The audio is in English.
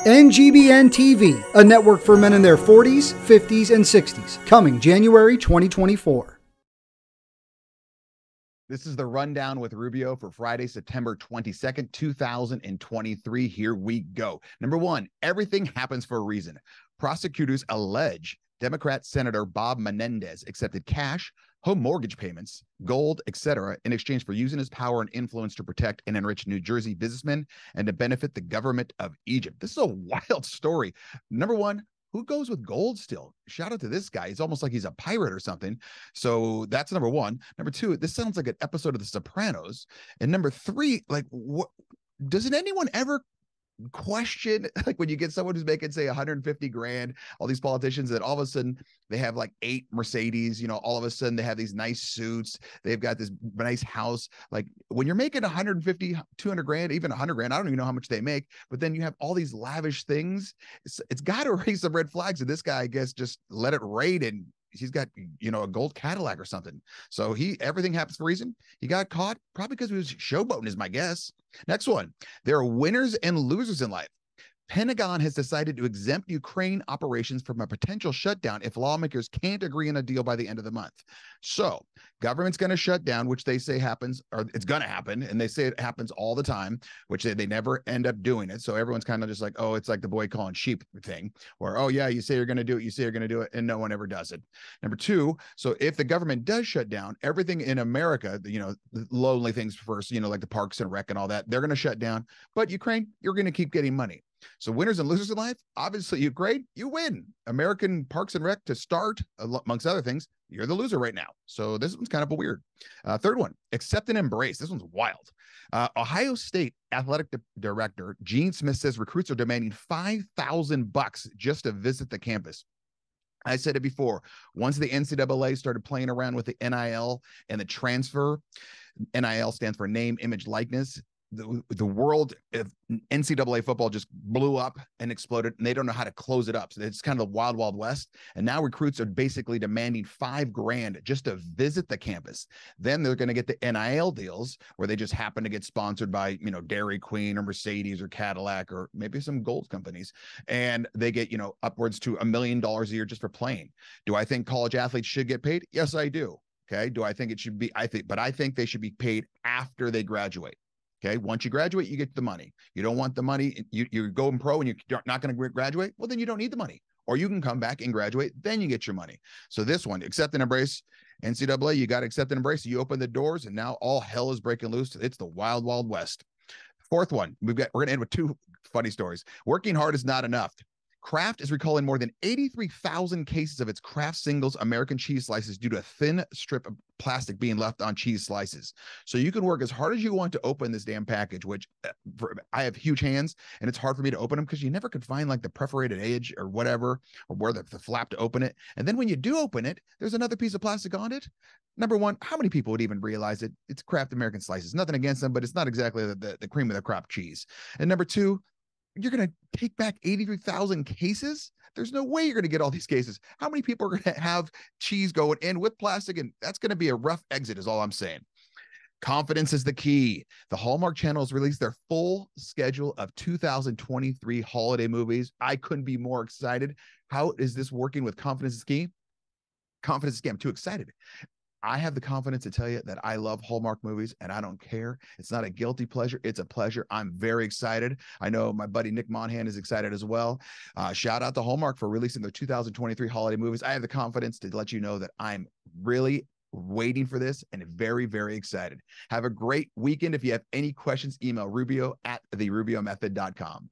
NGBN TV, a network for men in their 40s, 50s, and 60s, coming January 2024. This is the rundown with Rubio for Friday, September 22nd, 2023. Here we go. Number one, everything happens for a reason. Prosecutors allege Democrat Senator Bob Menendez accepted cash, home mortgage payments, gold, etc., in exchange for using his power and influence to protect and enrich New Jersey businessmen and to benefit the government of Egypt. This is a wild story. Number one, who goes with gold still? Shout out to this guy. It's almost like he's a pirate or something. So that's number one. Number two, this sounds like an episode of The Sopranos. And number three, like, what doesn't anyone ever question, like, when you get someone who's making, say, 150 grand, all these politicians, that all of a sudden they have like 8 Mercedes, you know, all of a sudden they have these nice suits, they've got this nice house. Like, when you're making 150, 200 grand, even 100 grand, I don't even know how much they make, but then you have all these lavish things. It's got to raise some red flags. And this guy, I guess, just let it raid, and he's got, you know, a gold Cadillac or something. So everything happens for a reason. He got caught probably because he was showboating, is my guess. Next one, there are winners and losers in life. Pentagon has decided to exempt Ukraine operations from a potential shutdown if lawmakers can't agree on a deal by the end of the month. So government's going to shut down, which they say happens, or it's going to happen. And they say it happens all the time, which they never end up doing it. So everyone's kind of just like, oh, it's like the boy calling sheep thing, where, oh yeah, you say you're going to do it, you say you're going to do it, and no one ever does it. Number two, so if the government does shut down, everything in America, you know, the lonely things first, you know, like the parks and rec and all that, they're going to shut down. But Ukraine, you're going to keep getting money. So winners and losers in life, obviously Ukraine, you win. American Parks and Rec to start, amongst other things, you're the loser right now. So this one's kind of a weird. Third one, accept and embrace. This one's wild. Ohio State athletic director Gene Smith says recruits are demanding $5,000 just to visit the campus. I said it before, once the NCAA started playing around with the NIL and the transfer, NIL stands for name, image, likeness. The world of NCAA football just blew up and exploded, and they don't know how to close it up. So it's kind of the wild, wild west. And now recruits are basically demanding $5 grand just to visit the campus. Then they're going to get the NIL deals where they just happen to get sponsored by, you know, Dairy Queen or Mercedes or Cadillac or maybe some gold companies. And they get, you know, upwards to $1 million a year just for playing. Do I think college athletes should get paid? Yes, I do. Okay. Do I think it should be? I think they should be paid after they graduate. Okay, once you graduate, you get the money. You don't want the money. You're going pro and you're not going to graduate. Well, then you don't need the money. Or you can come back and graduate. Then you get your money. So this one, accept and embrace. NCAA, you got to accept and embrace. You open the doors, and now all hell is breaking loose. It's the wild, wild west. Fourth one, we're going to end with 2 funny stories. Working hard is not enough. Kraft is recalling more than 83,000 cases of its Kraft Singles American cheese slices due to a thin strip of plastic being left on cheese slices. So you can work as hard as you want to open this damn package, which I have huge hands, and it's hard for me to open them because you never could find like the perforated edge or whatever, or where the flap to open it. And then when you do open it, there's another piece of plastic on it. Number one, how many people would even realize it? It's Kraft American slices. Nothing against them, but it's not exactly the cream of the crop cheese. And number two, you're going to take back 83,000 cases? There's no way you're going to get all these cases. How many people are going to have cheese going in with plastic? And that's going to be a rough exit is all I'm saying. Confidence is the key. The Hallmark Channel has released their full schedule of 2023 holiday movies. I couldn't be more excited. How is this working with Confidence is Key? Confidence is Key. I'm too excited. I have the confidence to tell you that I love Hallmark movies, and I don't care. It's not a guilty pleasure. It's a pleasure. I'm very excited. I know my buddy Nick Monahan is excited as well. Shout out to Hallmark for releasing their 2023 holiday movies. I have the confidence to let you know that I'm really waiting for this and very, very excited. Have a great weekend. If you have any questions, email Rubio at therubiomethod.com.